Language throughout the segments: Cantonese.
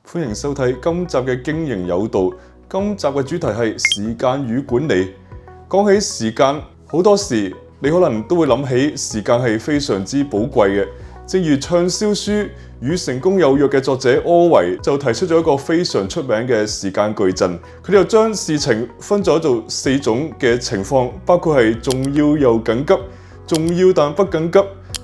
歡迎收睇今集嘅經營有道。今集嘅主題係時間與管理。講起時間，好多時你可能都會諗起時間係非常之寶貴嘅。正如暢銷書《與成功有約》嘅作者柯維就提出咗一個非常出名嘅時間矩陣。佢就將事情分咗做4種嘅情況，包括係重要又緊急、重要但不緊急、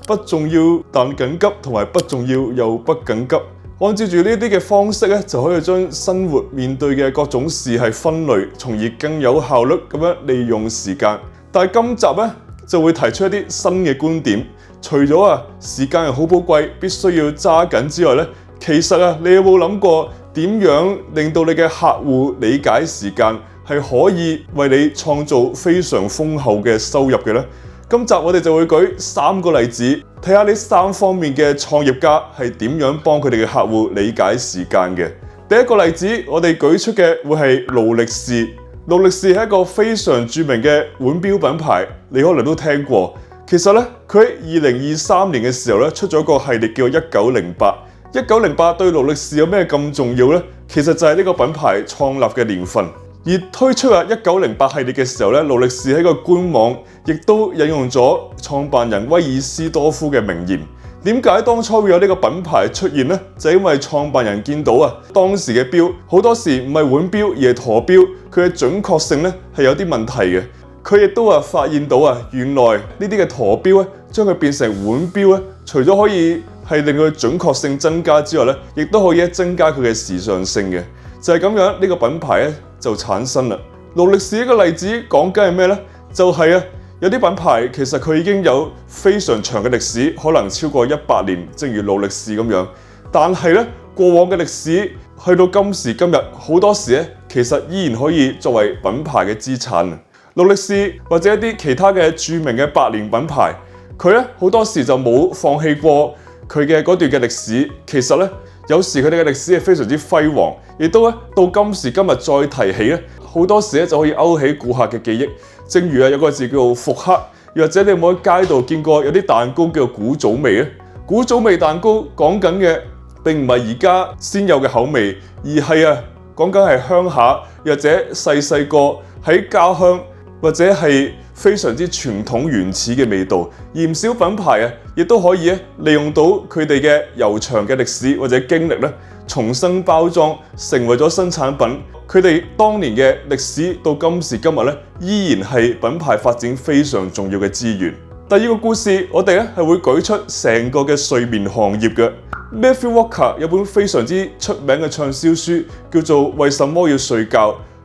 不重要但緊急同埋不重要又不緊急。按照住呢啲嘅方式咧，就可以將生活面對嘅各種事係分類，從而更有效率咁樣利用時間。但係今集咧就會提出一啲新嘅觀點，除咗時間係好寶貴，必須要揸緊之外咧，其實你有冇諗過點樣令到你嘅客戶理解時間係可以為你創造非常豐厚嘅收入嘅呢？今集我哋就會舉3個例子，睇下呢3方面嘅創業家係點樣幫佢哋嘅客戶理解時間嘅。第一個例子，我哋舉出嘅會係勞力士。勞力士係一個非常著名嘅腕錶品牌，你可能都聽過。其實咧，佢喺2023年嘅時候咧出咗個系列叫1908。1908對勞力士有咩咁重要呢？其實就係呢個品牌創立嘅年份。而推出1908系列嘅時候咧，勞力士喺個官網亦都引用咗創辦人威爾斯多夫嘅名言。點解當初會有呢個品牌出現呢？就因為創辦人見到當時嘅錶好多時唔係腕錶而係陀錶，佢嘅準確性咧係有啲問題嘅。佢亦都發現到原來呢啲嘅陀錶將佢變成腕錶除咗可以係令佢準確性增加之外咧，亦都可以增加佢嘅時尚性嘅。就係咁樣，呢個品牌就產生啦。勞力士一個例子講緊係咩呢？就係有啲品牌其實佢已經有非常長嘅歷史，可能超過100年，正如勞力士咁樣。但係咧，過往嘅歷史去到今時今日，好多時咧其實依然可以作為品牌嘅資產。勞力士或者一啲其他嘅著名嘅百年品牌，佢咧好多時就冇放棄過佢嘅嗰段嘅歷史。其實咧，有時佢哋嘅歷史係非常之輝煌，亦都到今時今日再提起咧，好多時咧就可以勾起顧客嘅記憶。正如有個字叫做復刻，又或者你有冇喺街度見過有啲蛋糕叫做古早味咧？古早味蛋糕講緊嘅並唔係而家先有嘅口味，而係講緊係鄉下或者細個喺家鄉或者係非常之傳統原始嘅味道。而唔少品牌亦都可以利用到佢哋嘅悠長嘅歷史或者經歷咧，重新包裝成為咗新產品。佢哋當年嘅歷史到今時今日咧，依然係品牌發展非常重要嘅資源。第二個故事，我哋係會舉出成個嘅睡眠行業嘅。Matthew Walker 有本非常之出名嘅暢銷書，叫做《為什麼要睡覺》。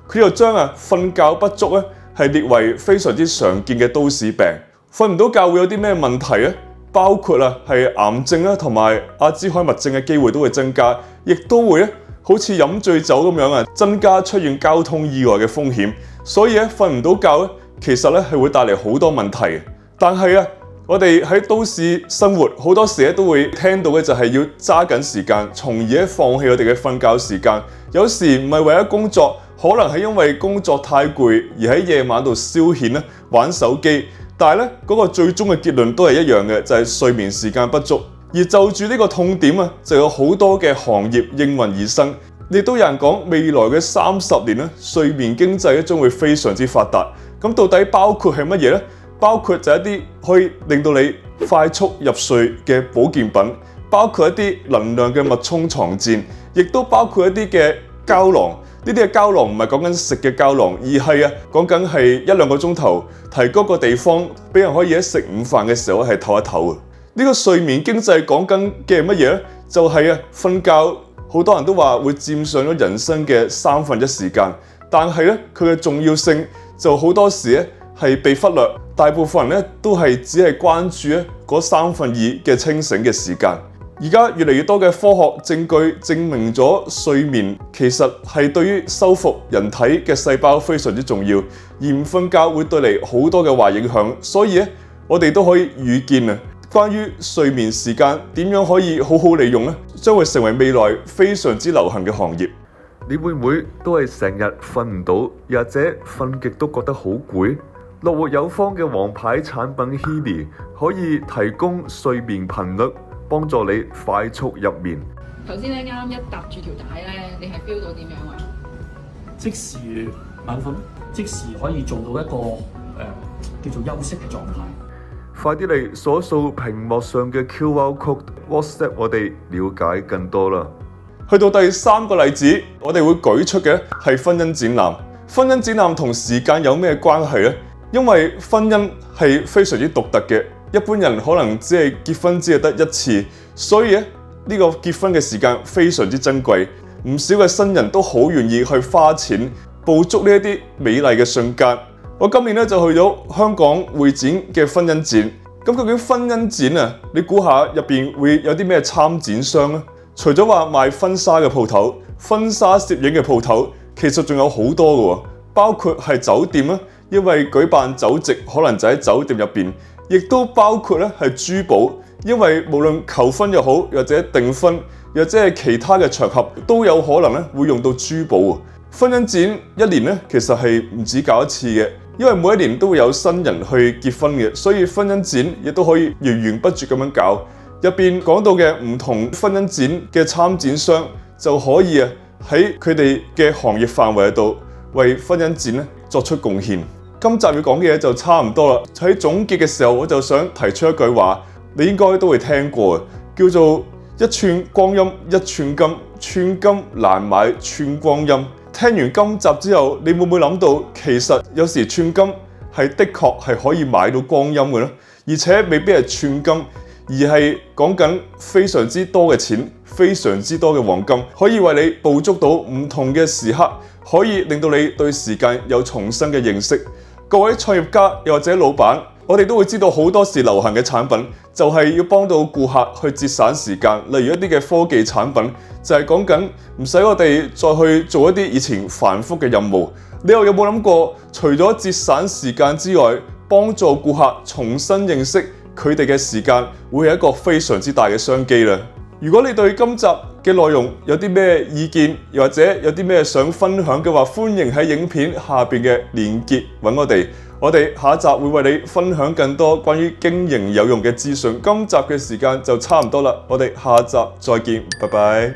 佢就將瞓覺不足係列為非常之常見嘅都市病。瞓唔到覺會有啲咩問題呢？包括係癌症同埋阿茲海默症嘅機會都會增加，亦都會好似飲醉酒咁樣增加出現交通意外嘅風險。所以瞓唔到覺其實係會帶嚟好多問題。但係我哋喺都市生活好多時都會聽到嘅就係要揸緊時間，從而放棄我哋嘅瞓覺時間。有時唔係為咗工作，可能係因為工作太攰而喺夜晚度消遣玩手機。但係嗰個最終嘅結論都係一樣嘅，就係睡眠時間不足。而就住呢個痛點就有好多嘅行業應運而生。亦都有人講未來嘅30年睡眠經濟將會非常之發達。咁到底包括係乜嘢呢？包括就一啲可以令到你快速入睡嘅保健品，包括一啲能量嘅脈衝床墊，亦都包括一啲嘅膠囊。呢啲嘅膠囊唔係講緊食嘅膠囊，而係講緊係1-2個鐘頭提供個地方俾人可以喺食午飯嘅時候係唞一唞。呢個睡眠經濟講緊嘅係乜嘢呢？就係瞓覺，好多人都話會佔上咗人生嘅1/3時間，但係佢嘅重要性就好多時係被忽略。大部分人都係只係關注嗰2/3嘅清醒嘅時間。而家越嚟越多嘅科學證據證明咗睡眠其實係對於修復人體嘅細胞非常之重要，而唔瞓覺會對嚟好多嘅壞影響。所以我哋都可以預見關於睡眠時間點樣可以好好利用將會成為未來非常之流行嘅行業。你會唔會都係成日瞓唔到，又或者瞓極都覺得好攰？樂活有方嘅王牌產品 Healy 可以提供睡眠頻率、幫助你快速入眠。頭先咧啱一搭住條帶咧，你係 feel 到點樣啊？即時眼瞓，即時可以做到一個叫做休息嘅狀態。快啲嚟掃一掃屏幕上嘅 QR code WhatsApp 我哋了解更多啦。去到第3個例子，我哋會舉出嘅係婚姻展覽。婚姻展覽同時間有咩關係呢？因為婚姻係非常之獨特嘅，一般人可能只係結婚只係得一次，所以呢個結婚嘅時間非常之珍貴。唔少嘅新人都好願意去花錢捕捉呢一啲美麗嘅瞬間。我今年咧就去咗香港會展嘅婚姻展。咁究竟婚姻展啊，你估下入邊會有啲咩參展商咧？除咗話賣婚紗嘅鋪頭、婚紗攝影嘅鋪頭，其實仲有好多嘅喎，包括係酒店啦，因為舉辦酒席可能就喺酒店入邊，亦都包括咧係珠寶，因為無論求婚又好，或者訂婚，或者係其他嘅場合，都有可能咧會用到珠寶。婚姻展一年咧其實係唔止搞一次嘅，因為每一年都會有新人去結婚嘅，所以婚姻展亦都可以源源不絕咁樣搞。入邊講到嘅唔同婚姻展嘅參展商就可以喺佢哋嘅行業範圍度為婚姻展咧作出貢獻。今集要講嘅嘢就差唔多啦。喺總結嘅時候，我就想提出一句話，你應該都會聽過嘅，叫做一寸光陰一寸金，寸金難買寸光陰。聽完今集之後，你會唔會諗到其實有時寸金係的確係可以買到光陰嘅呢？而且未必係寸金，而係講緊非常之多嘅錢，非常之多嘅黃金，可以為你捕捉到唔同嘅時刻，可以令到你對時間有重新嘅認識。各位創業家又或者老闆，我哋都會知道好多時流行嘅產品就係要幫到顧客去節省時間，例如一啲嘅科技產品就係講緊唔使我哋再去做一啲以前繁複嘅任務。你又有冇諗過，除咗節省時間之外，幫助顧客重新認識佢哋嘅時間，會係一個非常之大嘅商機呢？如果你對今集嘅內容有啲咩意見，又或者有啲咩想分享嘅話，歡迎喺影片下邊嘅連結揾我哋。我哋下一集會為你分享更多關於經營有用嘅資訊。今集嘅時間就差唔多啦，我哋下集再見，拜拜。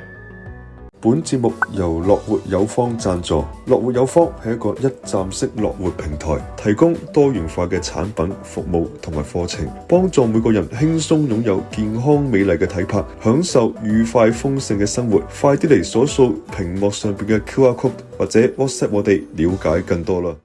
本節目由樂活有方贊助。樂活有方係一個一站式樂活平台，提供多元化嘅產品、服務同埋課程，幫助每個人輕鬆擁有健康美麗嘅體魄，享受愉快豐盛嘅生活。快啲嚟掃掃屏幕上邊嘅 QR code，或者 WhatsApp 我哋了解更多啦。